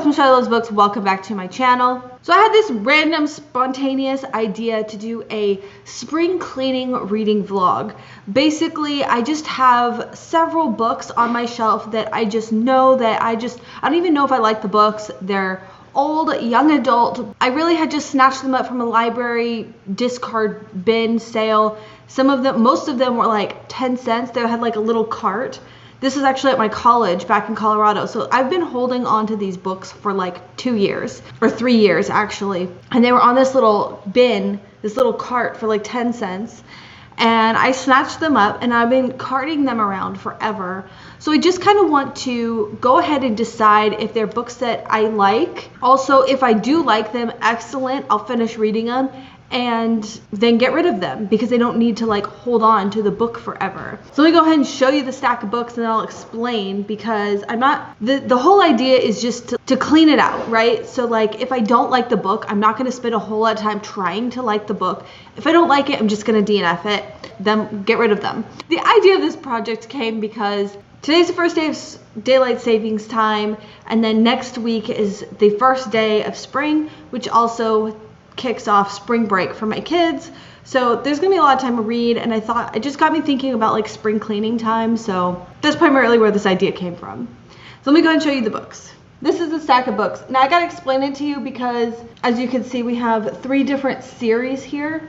yourself from Charlotte's Books, welcome back to my channel. So I had this random spontaneous idea to do a spring cleaning reading vlog. Basically, I just have several books on my shelf that I just know that I don't even know if I like the books. They're old, young adult. I really had just snatched them up from a library discard bin sale. Most of them were like 10 cents. They had like a little cart. This is actually at my college back in Colorado. So I've been holding on to these books for like 2 years or 3 years actually. And they were on this little bin, this little cart for like 10 cents. And I snatched them up and I've been carting them around forever. So I just kind of want to go ahead and decide if they're books that I like. Also, if I do like them, excellent, I'll finish reading them and then get rid of them because they don't need to like hold on to the book forever. So let me go ahead and show you the stack of books and then I'll explain, because I'm not, the whole idea is just to clean it out, right? So like if I don't like the book, I'm not gonna spend a whole lot of time trying to like the book. If I don't like it, I'm just gonna DNF it, then get rid of them. The idea of this project came because today's the first day of daylight savings time, and then next week is the first day of spring, which also kicks off spring break for my kids. So there's gonna be a lot of time to read, and I thought it just got me thinking about like spring cleaning time. So that's primarily where this idea came from. So let me go ahead and show you the books. This is a stack of books. Now I gotta explain it to you because as you can see, we have 3 different series here.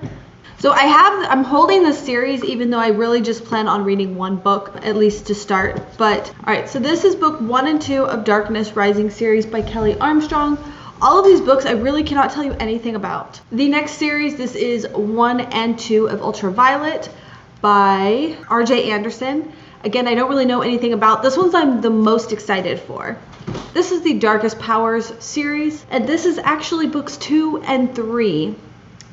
So I'm holding this series even though I really just plan on reading 1 book, at least to start. But all right, so this is book 1 and 2 of Darkness Rising series by Kelly Armstrong. All of these books I really cannot tell you anything about. The next series, this is 1 and 2 of Ultraviolet by R.J. Anderson. Again, I don't really know anything about. This one's I'm the most excited for. This is the Darkest Powers series, and this is actually books 2 and 3,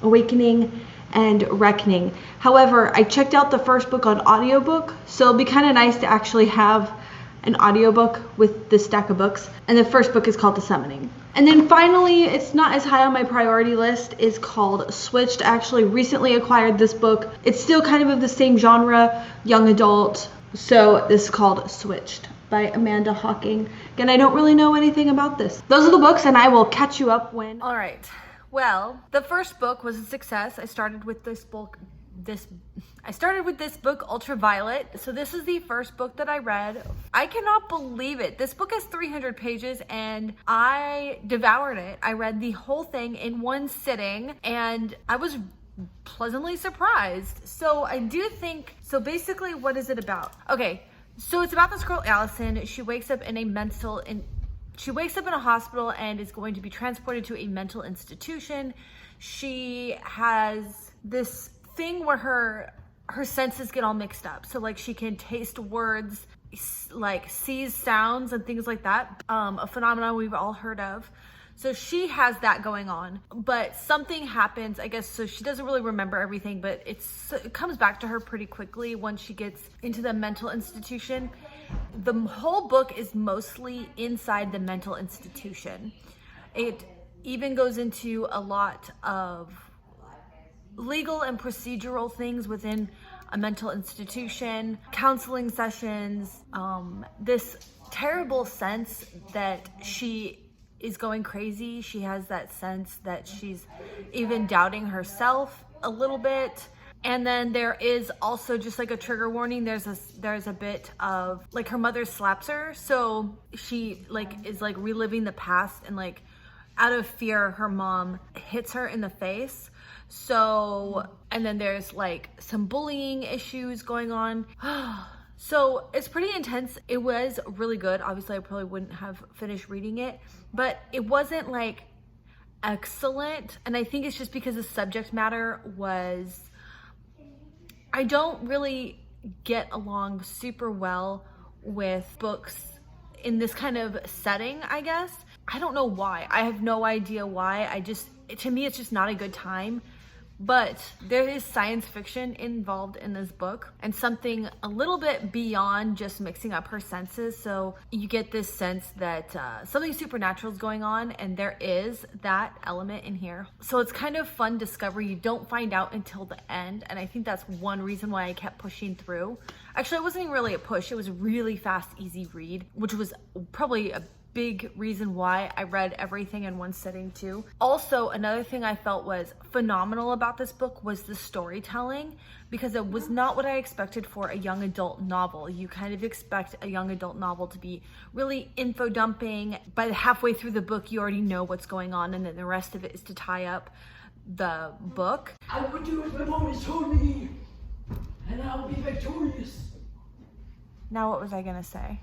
Awakening and Reckoning. However, I checked out the first book on audiobook, so it'll be kind of nice to actually have an audiobook with this stack of books. And the first book is called The Summoning. And then finally, it's not as high on my priority list, is called Switched. I actually recently acquired this book. It's still kind of the same genre, young adult. So this is called Switched by Amanda Hawking. Again, I don't really know anything about this. Those are the books, and I will catch you up when. All right. Well, the first book was a success. I started with this book, Ultraviolet. So this is the first book that I read. I cannot believe it. This book has 300 pages and I devoured it. I read the whole thing in one sitting and I was pleasantly surprised. So I do think, so basically what is it about? Okay, so it's about this girl, Allison. She wakes up in a hospital and is going to be transported to a mental institution. She has this thing where her senses get all mixed up. So like she can taste words, like sees sounds and things like that. A phenomenon we've all heard of. So she has that going on, but something happens, I guess, so she doesn't really remember everything, but it comes back to her pretty quickly once she gets into the mental institution. The whole book is mostly inside the mental institution. It even goes into a lot of legal and procedural things within a mental institution, counseling sessions, this terrible sense that she is going crazy. She has that sense that she's even doubting herself a little bit. And then there is also just like a trigger warning. There's a bit of like her mother slaps her. So she like is like reliving the past and like out of fear, her mom hits her in the face. So, and then there's like some bullying issues going on. So it's pretty intense. It was really good. Obviously, I probably wouldn't have finished reading it, but it wasn't like excellent. And I think it's just because the subject matter was, I don't really get along super well with books in this kind of setting, I guess. I don't know why. I have no idea why. To me, it's just not a good time. But there is science fiction involved in this book and something a little bit beyond just mixing up her senses. So you get this sense that something supernatural is going on, and there is that element in here. So it's kind of fun discovery. You don't find out until the end. And I think that's one reason why I kept pushing through. Actually, it wasn't even really a push. It was a really fast, easy read, which was probably a big reason why I read everything in one sitting too. Also, another thing I felt was phenomenal about this book was the storytelling, because it was not what I expected for a young adult novel. You kind of expect a young adult novel to be really info dumping. By the halfway through the book, you already know what's going on, and then the rest of it is to tie up the book. I will do as my mom has told me, and I will be victorious. Now what was I gonna say?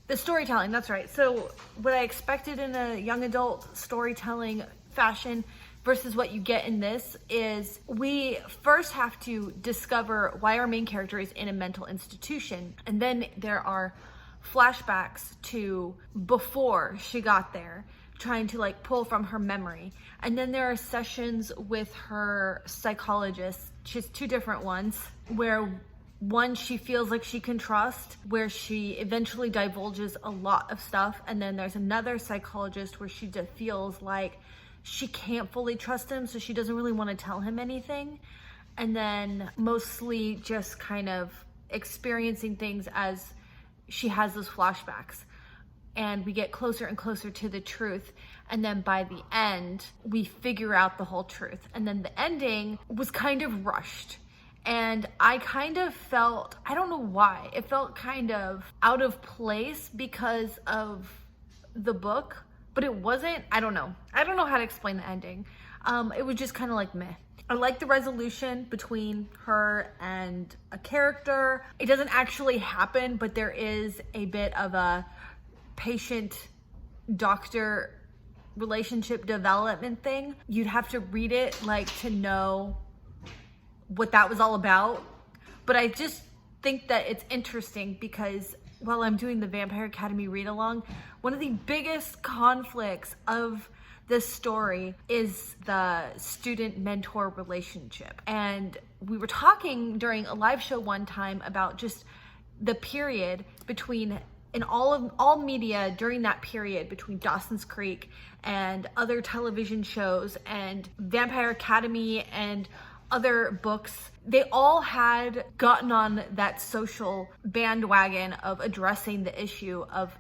The storytelling, that's right. So what I expected in a young adult storytelling fashion versus what you get in this is we first have to discover why our main character is in a mental institution. And then there are flashbacks to before she got there, trying to like pull from her memory. And then there are sessions with her psychologist. She has two different ones where one she feels like she can trust, where she eventually divulges a lot of stuff. And then there's another psychologist where she just feels like she can't fully trust him, so she doesn't really want to tell him anything. And then mostly just kind of experiencing things as she has those flashbacks. And we get closer and closer to the truth. And then by the end, we figure out the whole truth. And then the ending was kind of rushed. And I kind of felt, I don't know why, it felt kind of out of place because of the book, but it wasn't. I don't know how to explain the ending. It was just kind of like meh. I like the resolution between her and a character. It doesn't actually happen, but there is a bit of a patient-doctor relationship development thing. You'd have to read it like to know what that was all about. But I just think that it's interesting because while I'm doing the Vampire Academy read along, one of the biggest conflicts of this story is the student-mentor relationship. And we were talking during a live show one time about just the period between, in all media during that period between Dawson's Creek and other television shows and Vampire Academy and other books, they all had gotten on that social bandwagon of addressing the issue of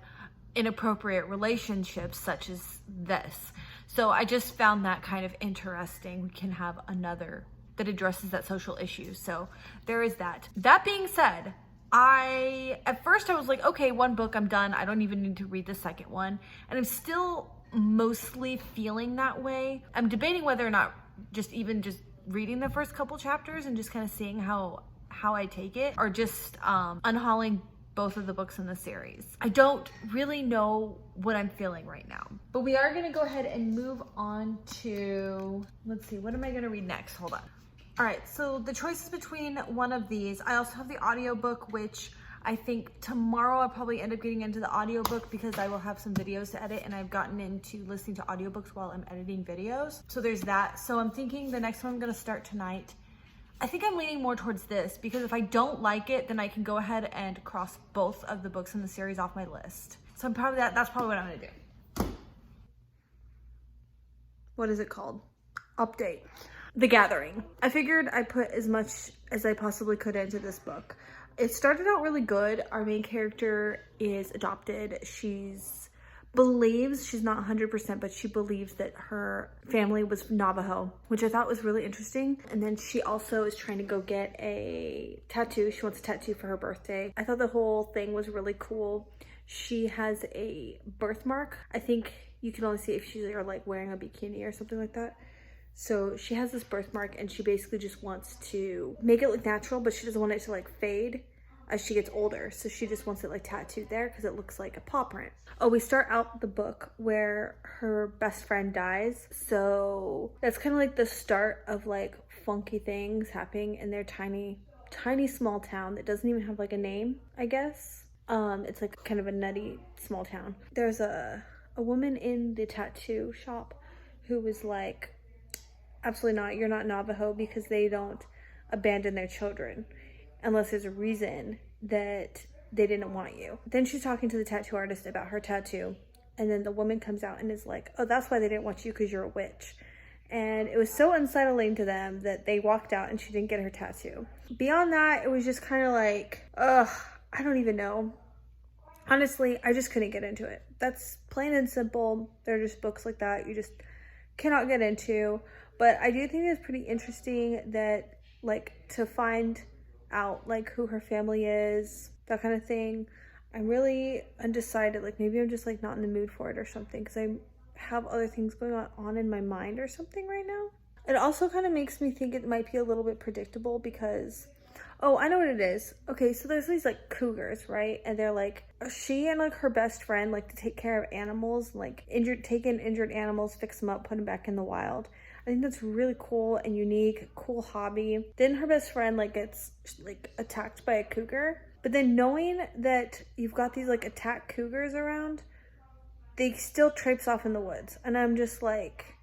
inappropriate relationships such as this. So I just found that kind of interesting. We can have another that addresses that social issue. So there is that. That being said, at first I was like, okay, one book, I'm done. I don't even need to read the second one. And I'm still mostly feeling that way. I'm debating whether or not just reading the first couple chapters and just kind of seeing how I take it, or just unhauling both of the books in the series. I don't really know what I'm feeling right now, but we are gonna go ahead and move on to, let's see, what am I gonna read next? Hold on. All right, so the choice is between one of these. I also have the audiobook, which I think tomorrow I'll probably end up getting into the audiobook because I will have some videos to edit, and I've gotten into listening to audiobooks while I'm editing videos. So there's that. So I'm thinking the next one I'm gonna start tonight. I think I'm leaning more towards this because if I don't like it, then I can go ahead and cross both of the books in the series off my list. So that's probably what I'm gonna do. What is it called? Update. The Gathering. I figured I'd put as much as I possibly could into this book. It started out really good. Our main character is adopted. She believes, she's not 100%, but she believes that her family was Navajo, which I thought was really interesting. And then she also is trying to go get a tattoo. She wants a tattoo for her birthday. I thought the whole thing was really cool. She has a birthmark. I think you can only see if she's like wearing a bikini or something like that. So she has this birthmark and she basically just wants to make it look natural, but she doesn't want it to like fade as she gets older. So she just wants it like tattooed there because it looks like a paw print. Oh, we start out the book where her best friend dies. So that's kind of like the start of like funky things happening in their tiny small town that doesn't even have like a name, I guess. It's like kind of a nutty small town. There's a woman in the tattoo shop who was like, absolutely not, you're not Navajo because they don't abandon their children unless there's a reason that they didn't want you. Then she's talking to the tattoo artist about her tattoo, and then the woman comes out and is like, oh, that's why they didn't want you, because you're a witch. And it was so unsettling to them that they walked out and she didn't get her tattoo. Beyond that, it was just kind of like, ugh, I don't even know. Honestly, I just couldn't get into it. That's plain and simple. They're just books like that you just cannot get into. But I do think it's pretty interesting that, like, to find out, like, who her family is, that kind of thing. I'm really undecided. Like, maybe I'm just, like, not in the mood for it or something, because I have other things going on in my mind or something right now. It also kind of makes me think it might be a little bit predictable because, oh, I know what it is. Okay, so there's these, like, cougars, right? And they're, like, she and, like, her best friend, like, to take care of animals, like, take in injured animals, fix them up, put them back in the wild. I think that's really cool and unique, cool hobby. Then her best friend, like, gets, like, attacked by a cougar. But then knowing that you've got these, like, attacked cougars around, they still traipse off in the woods. And I'm just like,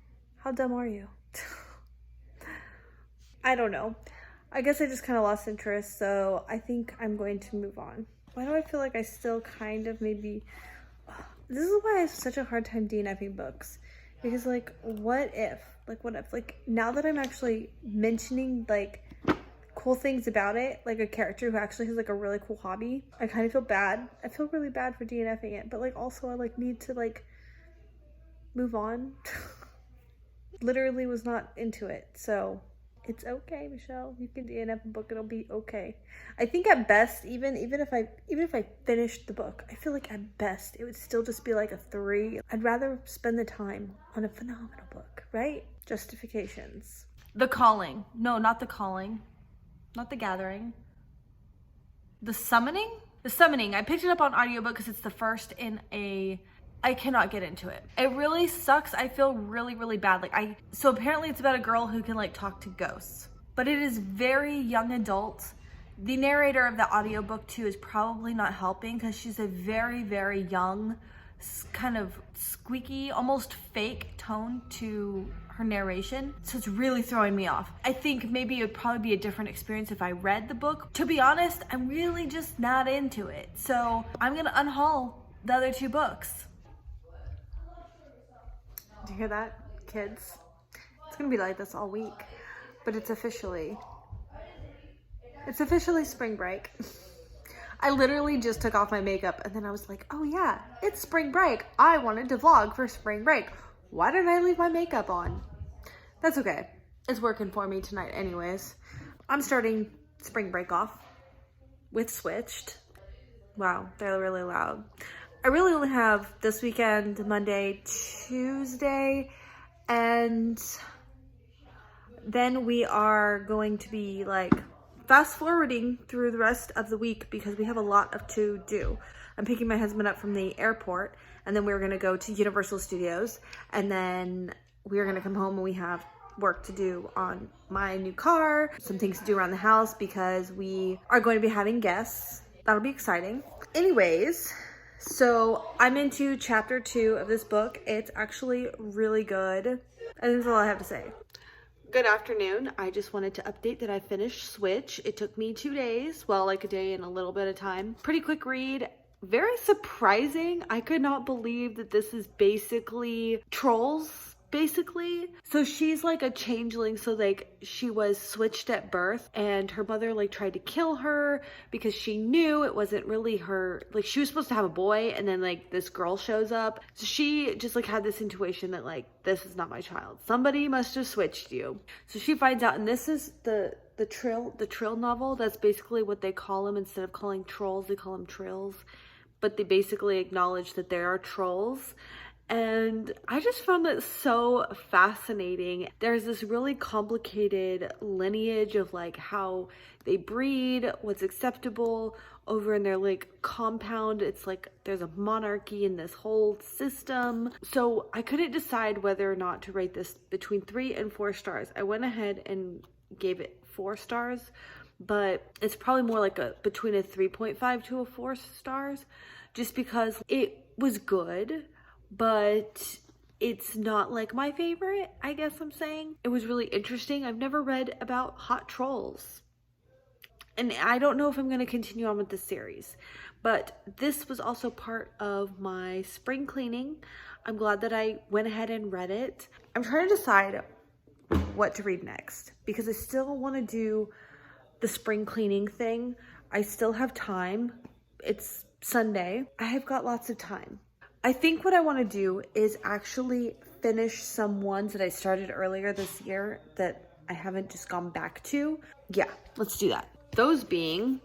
how dumb are you? I don't know. I guess I just kind of lost interest, so I think I'm going to move on. Why do I feel like I still kind of maybe... This is why I have such a hard time DNFing books. Because, like, what if? Like, now that I'm actually mentioning, like, cool things about it, like a character who actually has, like, a really cool hobby, I kind of feel bad. I feel really bad for DNFing it, but, like, also I, like, need to, like, move on. Literally was not into it, so it's okay, Michelle. You can DNF a book, it'll be okay. I think at best, even if I finished the book, I feel like at best it would still just be like a 3. I'd rather spend the time on a phenomenal book, right? Justifications. The Calling. No, not The Calling. Not The Gathering. The Summoning? The Summoning. I picked it up on audiobook because it's the first in a... I cannot get into it. It really sucks. I feel really, really bad. So apparently it's about a girl who can, like, talk to ghosts, but it is very young adult. The narrator of the audiobook too is probably not helping because she's a very, very young, kind of squeaky, almost fake tone to her narration. So it's really throwing me off. I think maybe it would probably be a different experience if I read the book. To be honest, I'm really just not into it. So I'm gonna unhaul the other 2 books. Do you hear that, kids? It's gonna be like this all week, but it's officially spring break. I literally just took off my makeup and then I was like, oh yeah, it's spring break. I wanted to vlog for spring break. Why did I leave my makeup on? That's okay. It's working for me tonight anyways. I'm starting spring break off with Switched. Wow, they're really loud. I really only have this weekend, Monday, Tuesday, and then we are going to be, like, fast forwarding through the rest of the week because we have a lot to do. I'm picking my husband up from the airport, and then we're going to go to Universal Studios, and then we're going to come home and we have work to do on my new car, some things to do around the house because we are going to be having guests. That'll be exciting. Anyways... So I'm into chapter 2 of this book. It's actually really good. And that's all I have to say. Good afternoon. I just wanted to update that I finished Switch. It took me 2 days. Well, like a day and a little bit of time. Pretty quick read. Very surprising. I could not believe that this is basically trolls. Basically, so she's like a changeling, so like she was switched at birth and her mother like tried to kill her because she knew it wasn't really her, like she was supposed to have a boy, and then like this girl shows up, so she just like had this intuition that like this is not my child, somebody must have switched you. So she finds out, and this is the trill novel. That's basically what they call them. Instead of calling trolls, they call them trills, but they basically acknowledge that there are trolls. And I just found that so fascinating. There's this really complicated lineage of like how they breed, what's acceptable over in their like compound. It's like there's a monarchy in this whole system. So I couldn't decide whether or not to rate this between 3 and 4 stars. I went ahead and gave it 4 stars, but it's probably more like between a 3.5 to a 4 stars, just because it was good. But it's not like my favorite, I guess I'm saying. It was really interesting. I've never read about hot trolls. And I don't know if I'm going to continue on with this series. But this was also part of my spring cleaning. I'm glad that I went ahead and read it. I'm trying to decide what to read next, because I still want to do the spring cleaning thing. I still have time. It's Sunday. I have got lots of time. I think what I want to do is actually finish some ones that I started earlier this year that I haven't just gone back to. Yeah, let's do that. Those being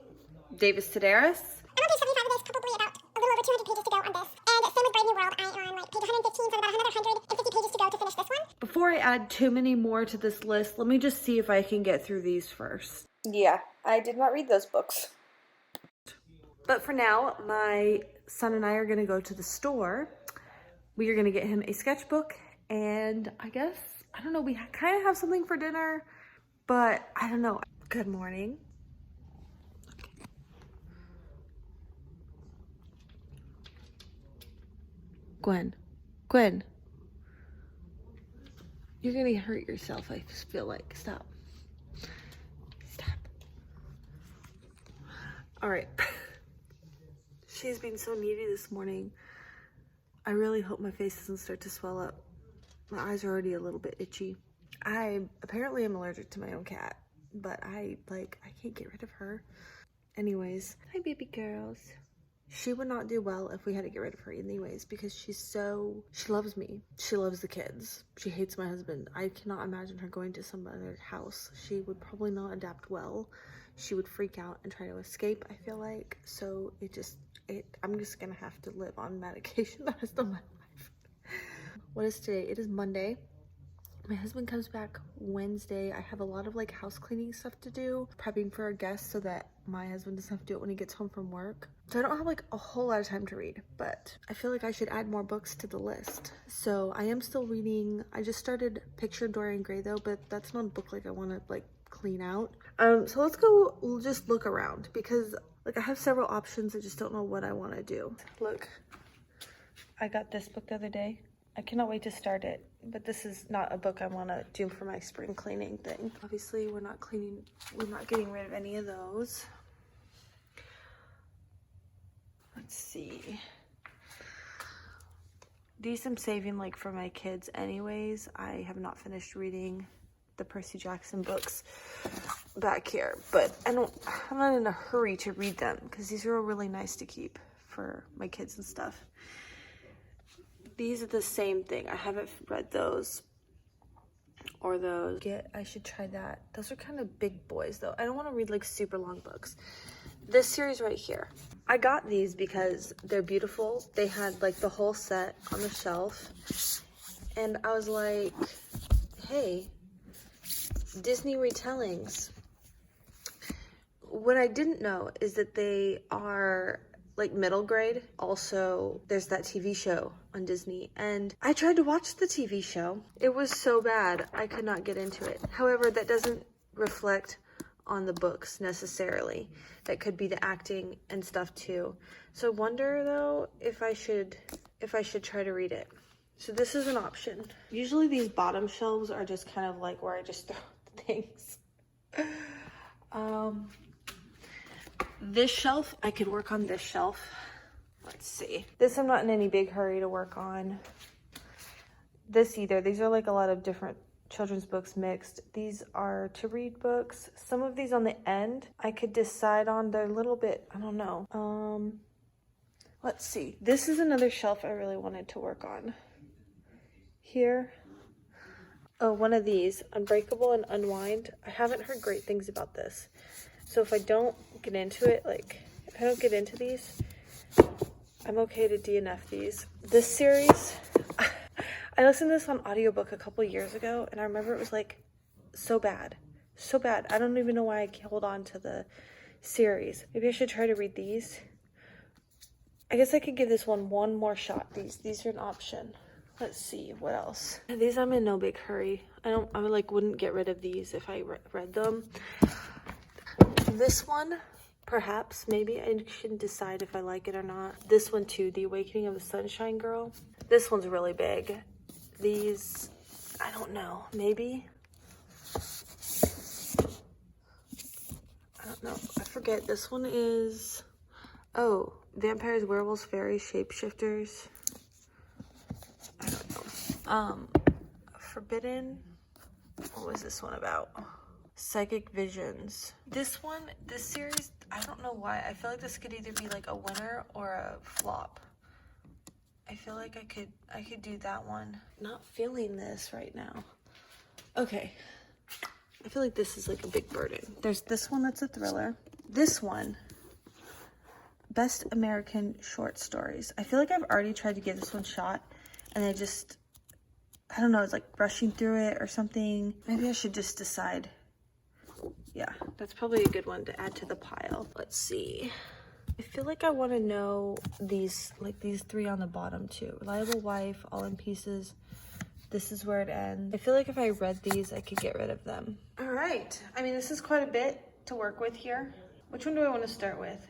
Davis Sedaris. I'm on page 75 of this, probably about a little over 200 pages to go on this. And same with Brave New World, I am on like page 115, so about another 150 pages to go to finish this one. Before I add too many more to this list, let me just see if I can get through these first. Yeah, I did not read those books. But for now, my son and I are gonna go to the store. We are gonna get him a sketchbook, and I guess, I don't know, we kind of have something for dinner, but I don't know. Good morning. Gwen, you're gonna hurt yourself, I just feel like. Stop. All right. She's been so needy this morning. I really hope my face doesn't start to swell up. My eyes are already a little bit itchy. I apparently am allergic to my own cat, but I can't get rid of her. Anyways, hi baby girls. She would not do well if we had to get rid of her anyways, because she loves me. She loves the kids. She hates my husband. I cannot imagine her going to some other house. She would probably not adapt well. She would freak out and try to escape, I feel like. So I'm just gonna have to live on medication the rest of my life. What is today? It is Monday. My husband comes back Wednesday. I have a lot of like house cleaning stuff to do, prepping for our guests so that my husband doesn't have to do it when he gets home from work. So I don't have like a whole lot of time to read, but I feel like I should add more books to the list. So I am still reading. I just started Picture Dorian Gray though, but that's not a book like I want to like clean out. So let's go just look around, because like I have several options. I just don't know what I want to do. Look, I got this book the other day. I cannot wait to start it, but this is not a book I want to do for my spring cleaning thing. Obviously, we're not getting rid of any of those. Let's see. These I'm saving like for my kids anyways. I have not finished reading the Percy Jackson books back here, but I'm not in a hurry to read them because these are really nice to keep for my kids and stuff. These are the same thing. I haven't read those or those. I should try that. Those are kind of big boys though. I don't want to read like super long books. This series right here, I got these because they're beautiful. They had like the whole set on the shelf, and I was like, hey, Disney retellings. What I didn't know is that they are like middle grade. Also, there's that TV show on Disney, and I tried to watch the TV show. It was so bad, I could not get into it. However, that doesn't reflect on the books necessarily. That could be the acting and stuff too. So I wonder though if I should try to read it. So this is an option. Usually these bottom shelves are just kind of like where I just throw things. This shelf, I could work on this shelf. Let's see. This I'm not in any big hurry to work on. This either. These are like a lot of different children's books mixed. These are to read books. Some of these on the end, I could decide on. They're a little bit, I don't know. Let's see. This is another shelf I really wanted to work on. Here. Oh, one of these, Unbreakable and Unwind. I haven't heard great things about this. So if I don't get into it, like, if I don't get into these, I'm okay to DNF these. This series, I listened to this on audiobook a couple years ago, and I remember it was like so bad. So bad. I don't even know why I hold on to the series. Maybe I should try to read these. I guess I could give this one more shot. These are an option. Let's see, what else? These I'm in no big hurry. I like wouldn't get rid of these if I read them. This one, perhaps, maybe. I shouldn't decide if I like it or not. This one too, The Awakening of the Sunshine Girl. This one's really big. These, I don't know, maybe. I don't know, I forget. This one is, oh, Vampires, Werewolves, Fairies, Shapeshifters. I don't know. Forbidden, what was this one about? Psychic Visions. This series, I don't know why. I feel like this could either be like a winner or a flop. I feel like I could do that one. Not feeling this right now. Okay. I feel like this is like a big burden. There's this one that's a thriller. This one, Best American Short Stories. I feel like I've already tried to give this one a shot, and I don't know, it's like rushing through it or something. Maybe I should just decide. Yeah, that's probably a good one to add to the pile. Let's see. I feel like I want to know these three on the bottom too. Reliable Wife, All in Pieces, This Is Where It Ends. I feel like if I read these, I could get rid of them. All right. I mean, this is quite a bit to work with here. Which one do I want to start with?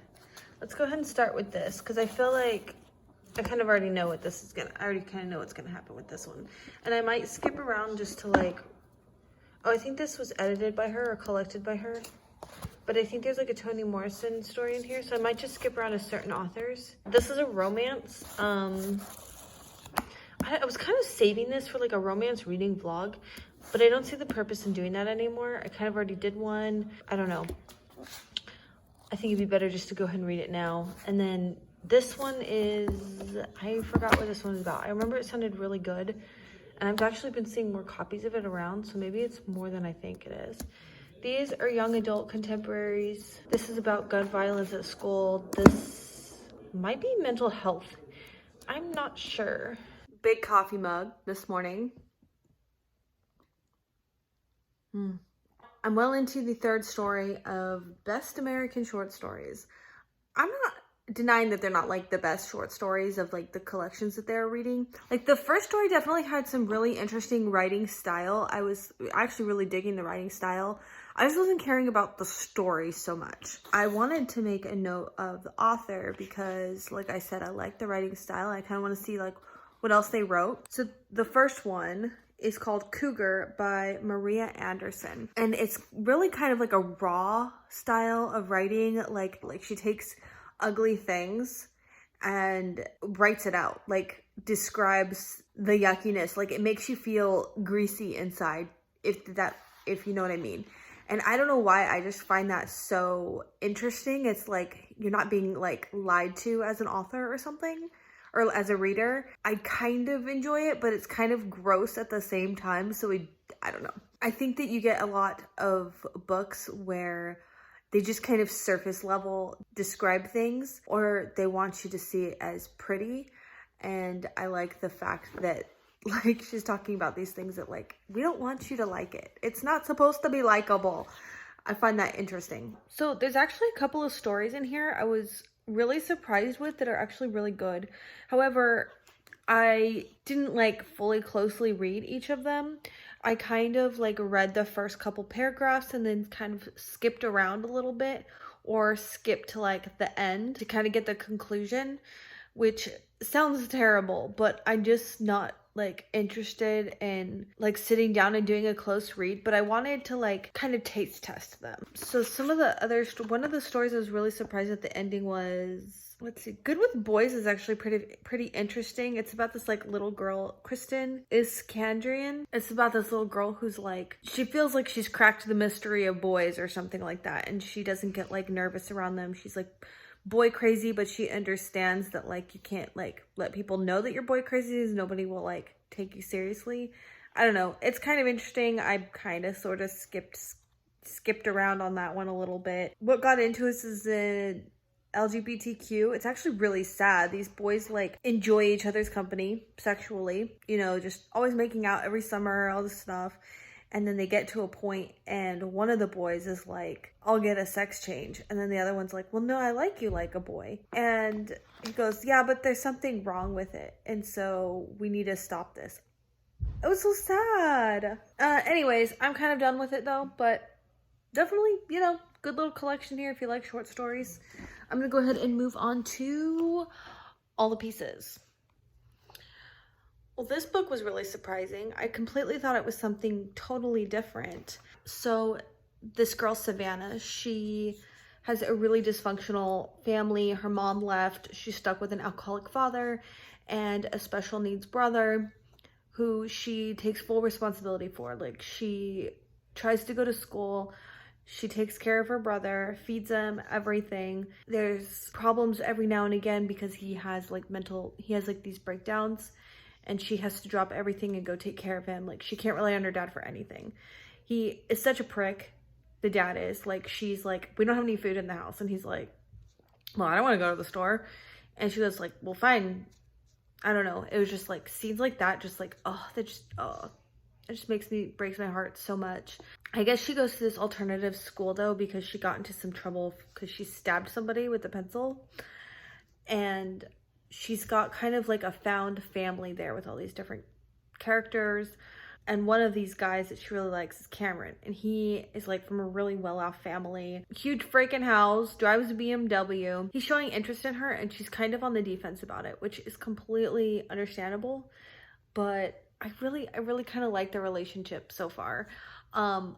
Let's go ahead and start with this, because I feel like I kind of already know what this is I already kind of know what's gonna happen with this one. And I might skip around just to like, oh, I think this was edited by her or collected by her. But I think there's like a Toni Morrison story in here, so I might just skip around to certain authors. This is a romance. I was kind of saving this for like a romance reading vlog, but I don't see the purpose in doing that anymore. I kind of already did one. I don't know. I think it'd be better just to go ahead and read it now. And then this one is, I forgot what this one is about. I remember it sounded really good, and I've actually been seeing more copies of it around, so maybe it's more than I think it is. These are young adult contemporaries. This is about gun violence at school. This might be mental health. I'm not sure. Big coffee mug this morning. I'm well into the third story of Best American Short Stories. I'm not denying that they're not like the best short stories of like the collections that they're reading. Like the first story definitely had some really interesting writing style. I was actually really digging the writing style. I just wasn't caring about the story so much. I wanted to make a note of the author because, like I said, I like the writing style. I kind of want to see like what else they wrote. So the first one is called Cougar by Maria Anderson. And it's really kind of like a raw style of writing. Like she takes ugly things and writes it out, like describes the yuckiness. Like it makes you feel greasy inside, if you know what I mean. And I don't know why, I just find that so interesting. It's like you're not being like lied to as an author or something, or as a reader. I kind of enjoy it, but it's kind of gross at the same time. So I don't know. I think that you get a lot of books where they just kind of surface level describe things, or they want you to see it as pretty. And I like the fact that like she's talking about these things that like, we don't want you to like it. It's not supposed to be likable. I find that interesting. So there's actually a couple of stories in here I was really surprised with that are actually really good. However, I didn't like fully closely read each of them. I kind of like read the first couple paragraphs and then kind of skipped around a little bit, or skipped to like the end to kind of get the conclusion, which sounds terrible, but I'm just not like interested in like sitting down and doing a close read, but I wanted to like kind of taste test them. So some of the other, one of the stories I was really surprised at the ending was, let's see, Good with Boys is actually pretty interesting. It's about this like little girl, Kristen Iskandrian. It's about this little girl who's like, she feels like she's cracked the mystery of boys or something like that, and she doesn't get like nervous around them. She's like boy crazy, but she understands that like you can't like let people know that you're boy crazy, because nobody will like take you seriously. I don't know, it's kind of interesting. I kind of sort of skipped around on that one a little bit. What got into us is the LGBTQ. It's actually really sad. These boys like enjoy each other's company sexually, you know, just always making out every summer, all this stuff. And then they get to a point and one of the boys is like, I'll get a sex change. And then the other one's like, well, no, I like you like a boy. And he goes, yeah, but there's something wrong with it. And so we need to stop this. It was so sad. Anyways, I'm kind of done with it though, but definitely, you know, good little collection here if you like short stories. I'm going to go ahead and move on to All the Pieces. Well, this book was really surprising. I completely thought it was something totally different. So this girl, Savannah, she has a really dysfunctional family. Her mom left. She's stuck with an alcoholic father and a special needs brother who she takes full responsibility for. Like, she tries to go to school. She takes care of her brother, feeds him, everything. There's problems every now and again because he has like these breakdowns, and she has to drop everything and go take care of him. Like, she can't rely on her dad for anything. He is such a prick. The dad is. Like, she's like, we don't have any food in the house. And he's like, well, I don't want to go to the store. And she goes like, well, fine. I don't know. It was just like scenes like that, just like, it just breaks my heart so much. I guess she goes to this alternative school though, because she got into some trouble because she stabbed somebody with a pencil. And she's got kind of like a found family there with all these different characters. And one of these guys that she really likes is Cameron. And he is like from a really well-off family. Huge freaking house, drives a BMW. He's showing interest in her and she's kind of on the defense about it, which is completely understandable. But I really kind of like the relationship so far. I'm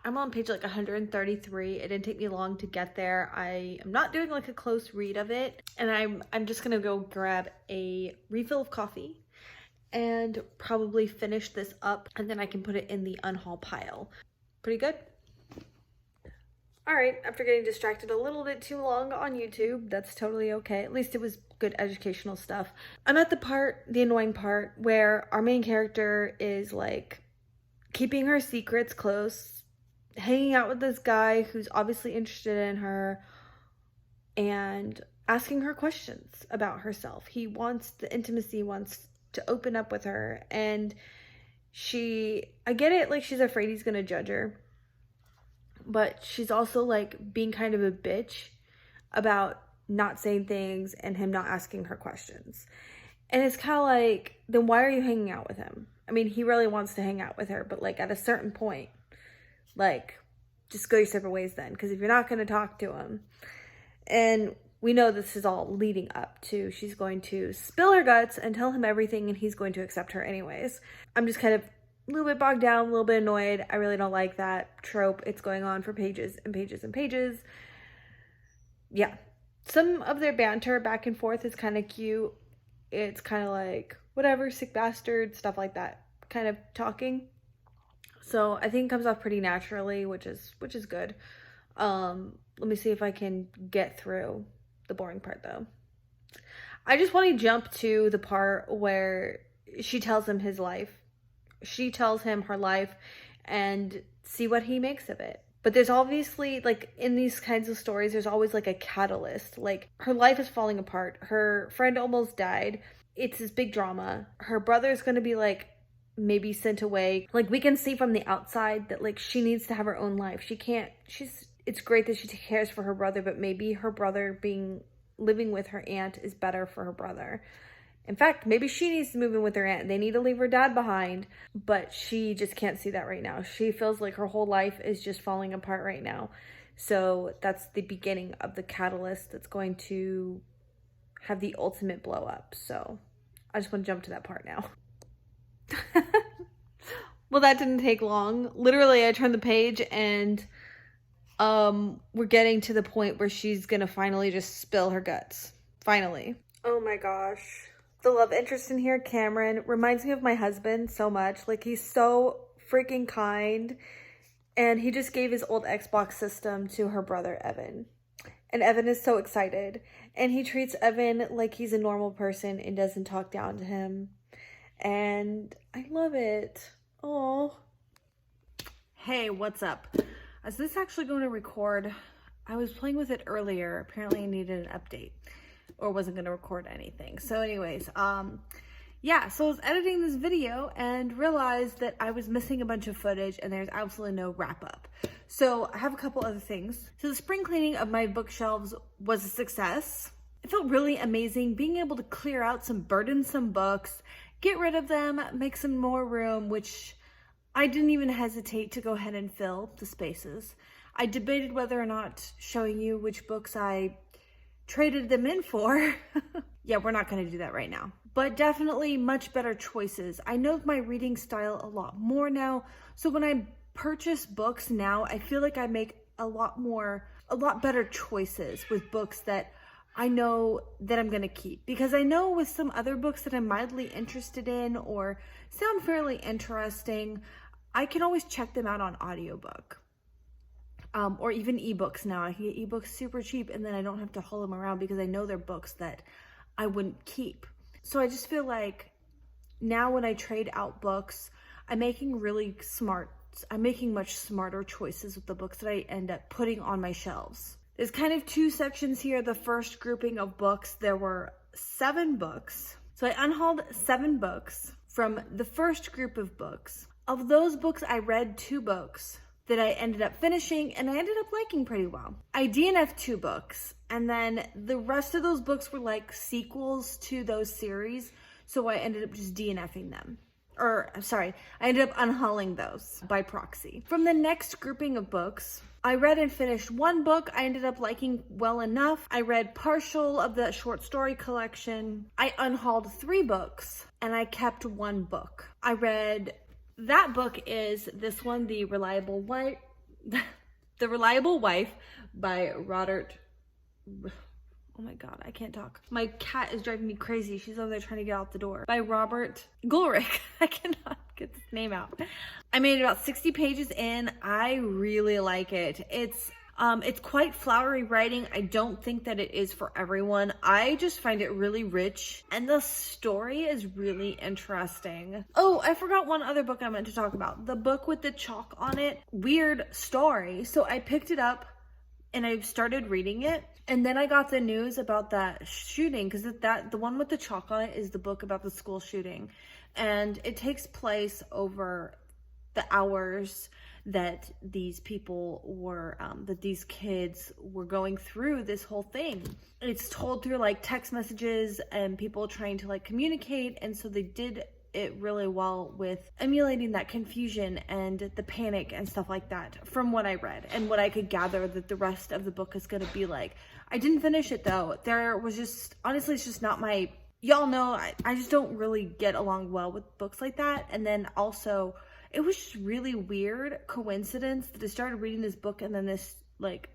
on page like 133. It didn't take me long to get there. I am not doing like a close read of it. And I'm just gonna go grab a refill of coffee and probably finish this up, and then I can put it in the UNHAUL pile. Pretty good? All right, after getting distracted a little bit too long on YouTube, that's totally okay. At least it was good educational stuff. I'm at the annoying part, where our main character is like keeping her secrets close, hanging out with this guy who's obviously interested in her, and asking her questions about herself. He wants the intimacy, wants to open up with her, and I get it, like she's afraid he's gonna judge her, but she's also like being kind of a bitch about not saying things and him not asking her questions. And it's kind of like, then why are you hanging out with him? I mean, he really wants to hang out with her, but like at a certain point, like just go your separate ways then, because if you're not going to talk to him. And we know this is all leading up to she's going to spill her guts and tell him everything, and he's going to accept her anyways. I'm just kind of a little bit bogged down, a little bit annoyed. I really don't like that trope. It's going on for pages and pages and pages. Yeah. Some of their banter back and forth is kind of cute. It's kind of like, whatever, sick bastard, stuff like that kind of talking. So I think it comes off pretty naturally, which is good. Let me see if I can get through the boring part though. I just want to jump to the part where she tells him his life. She tells him her life and see what he makes of it. But there's obviously, like, in these kinds of stories, there's always like a catalyst. Like, her life is falling apart. Her friend almost died. It's this big drama. Her brother's going to be like maybe sent away. Like, we can see from the outside that like she needs to have her own life. It's great that she cares for her brother, but maybe her brother living with her aunt is better for her brother. In fact, maybe she needs to move in with her aunt. They need to leave her dad behind, but she just can't see that right now. She feels like her whole life is just falling apart right now. So that's the beginning of the catalyst that's going to have the ultimate blow up. So I just want to jump to that part now. Well, that didn't take long. Literally, I turned the page and we're getting to the point where she's gonna finally just spill her guts. Finally. Oh my gosh. The love interest in here, Cameron, reminds me of my husband so much. Like, he's so freaking kind. And he just gave his old Xbox system to her brother, Evan. And Evan is so excited. And he treats Evan like he's a normal person and doesn't talk down to him. And I love it. Oh. Hey, what's up? Is this actually going to record? I was playing with it earlier. Apparently I needed an update or wasn't going to record anything. So anyways, yeah, so I was editing this video and realized that I was missing a bunch of footage and there's absolutely no wrap up. So I have a couple other things. So the spring cleaning of my bookshelves was a success. It felt really amazing being able to clear out some burdensome books, get rid of them, make some more room, which I didn't even hesitate to go ahead and fill the spaces. I debated whether or not showing you which books I traded them in for. Yeah, we're not going to do that right now. But definitely much better choices. I know my reading style a lot more now. So when I purchase books now, I feel like I make a lot better choices with books that I know that I'm going to keep. Because I know with some other books that I'm mildly interested in or sound fairly interesting, I can always check them out on audiobook. Or even ebooks now. I can get ebooks super cheap, and then I don't have to haul them around because I know they're books that I wouldn't keep. So I just feel like now when I trade out books, I'm making much smarter choices with the books that I end up putting on my shelves. There's kind of two sections here. The first grouping of books, there were 7 books. So I unhauled 7 books from the first group of books. Of those books, I read 2 books that I ended up finishing and I ended up liking pretty well. I DNF'd 2 books, and then the rest of those books were like sequels to those series, so I ended up just DNFing them. I ended up unhauling those by proxy. From the next grouping of books, I read and finished 1 book I ended up liking well enough. I read partial of the short story collection. I unhauled 3 books and I kept 1 book. I read, that book is this one, The Reliable Wife by Robert. Oh my God, I can't talk. My cat is driving me crazy. She's over there trying to get out the door. By Robert Gulrich. I cannot get this name out. I made it about 60 pages in. I really like it. It's quite flowery writing. I don't think that it is for everyone. I just find it really rich, and the story is really interesting. Oh, I forgot one other book I meant to talk about. The book with the chalk on it. Weird story. So I picked it up and I started reading it, and then I got the news about that shooting, because the one with the chalk on it is the book about the school shooting, and it takes place over the hours that these people were, that these kids were going through this whole thing. It's told through like text messages and people trying to like communicate, and so they did it really well with emulating that confusion and the panic and stuff like that from what I read and what I could gather that the rest of the book is going to be like. I didn't finish it though. There was just, honestly, it's just not my, y'all know, I just don't really get along well with books like that. And then also it was just really weird coincidence that I started reading this book and then this like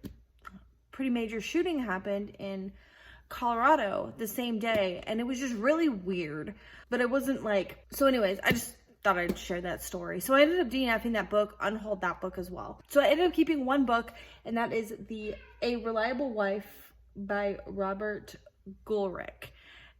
pretty major shooting happened in Colorado the same day, and it was just really weird. But it wasn't like, so anyways, I just thought I'd share that story. So I ended up DNFing that book, unhauled that book as well. So I ended up keeping 1 book, and that is A Reliable Wife by Robert Gulrich.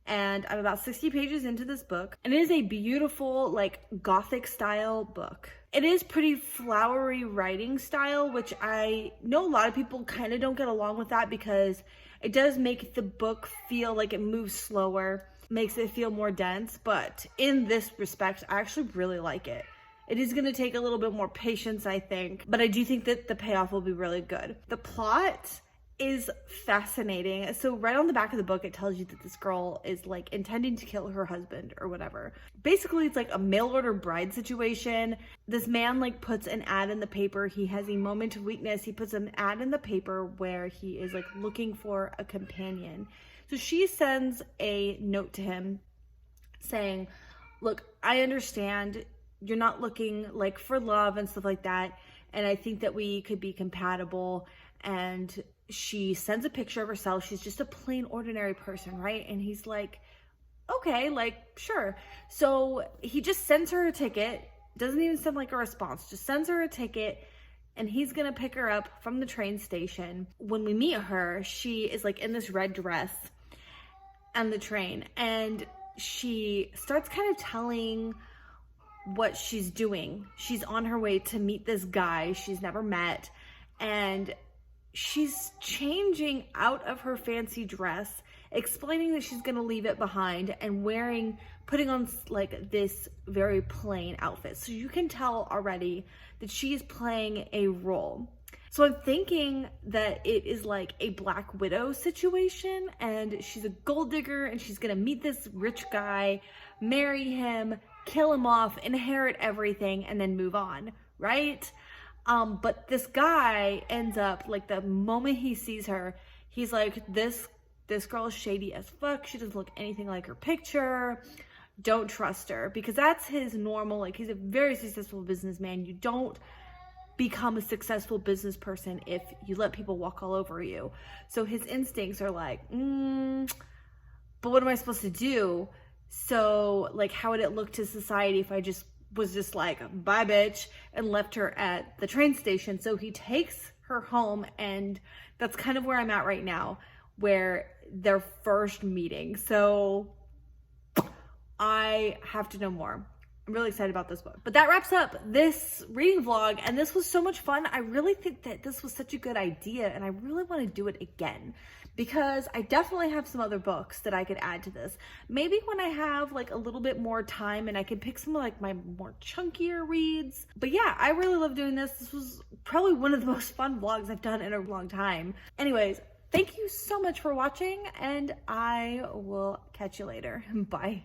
And I'm about 60 pages into this book, and it is a beautiful like gothic style book. It is pretty flowery writing style, which I know a lot of people kind of don't get along with that, because it does make the book feel like it moves slower, makes it feel more dense. But in this respect, I actually really like it. It is going to take a little bit more patience, I think, but I do think that the payoff will be really good. The plot is fascinating. So right on the back of the book, it tells you that this girl is like intending to kill her husband or whatever. Basically, it's like a mail order bride situation. This man like puts an ad in the paper. He has a moment of weakness. He puts an ad in the paper where he is like looking for a companion. So she sends a note to him saying, look, I understand you're not looking like for love and stuff like that, and I think that we could be compatible. And she sends a picture of herself. She's just a plain ordinary person, right? And he's like, okay, like, sure. So he just sends her a ticket, doesn't even send like a response, just sends her a ticket, and he's gonna pick her up from the train station. When we meet her, she is like in this red dress on the train, and she starts kind of telling what she's doing. She's on her way to meet this guy she's never met, and she's changing out of her fancy dress, explaining that she's gonna leave it behind and putting on like this very plain outfit. So you can tell already that she is playing a role. So I'm thinking that it is like a Black Widow situation, and she's a gold digger and she's gonna meet this rich guy, marry him, kill him off, inherit everything, and then move on, right? But this guy ends up, like, the moment he sees her, he's like, this girl is shady as fuck. She doesn't look anything like her picture. Don't trust her. Because that's his normal, like, he's a very successful businessman. You don't become a successful business person if you let people walk all over you. So his instincts are like, but what am I supposed to do? So, like, how would it look to society if I just was just like, bye bitch, and left her at the train station. So he takes her home, and that's kind of where I'm at right now, where their first meeting. So I have to know more. I'm really excited about this book. But that wraps up this reading vlog, and this was so much fun. I really think that this was such a good idea, and I really want to do it again because I definitely have some other books that I could add to this. Maybe when I have like a little bit more time and I could pick some of like my more chunkier reads. But yeah, I really love doing this. This was probably one of the most fun vlogs I've done in a long time. Anyways, thank you so much for watching, and I will catch you later. Bye.